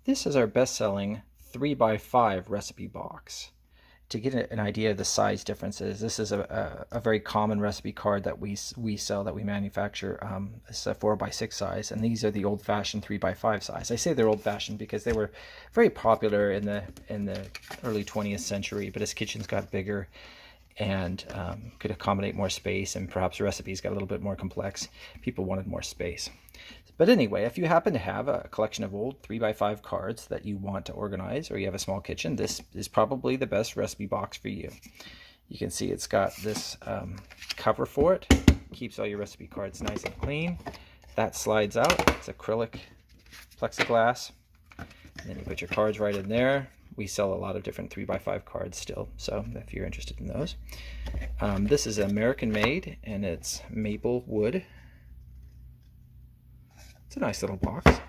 This is our best-selling 3x5 recipe box. To get an idea of the size differences, this is a very common recipe card that we sell, that we manufacture. It's a 4x6 size, and these are the old-fashioned 3x5 size. I say they're old-fashioned because they were very popular in the early 20th century, but as kitchens got bigger and could accommodate more space, and perhaps recipes got a little bit more complex, people wanted more space. But anyway, if you happen to have a collection of old 3x5 cards that you want to organize, or you have a small kitchen, this is probably the best recipe box for you. You can see it's got this cover for it. Keeps all your recipe cards nice and clean. That slides out. It's acrylic plexiglass. And then you put your cards right in there. We sell a lot of different 3x5 cards still, so if you're interested in those. This is American made, and it's maple wood. It's a nice little box.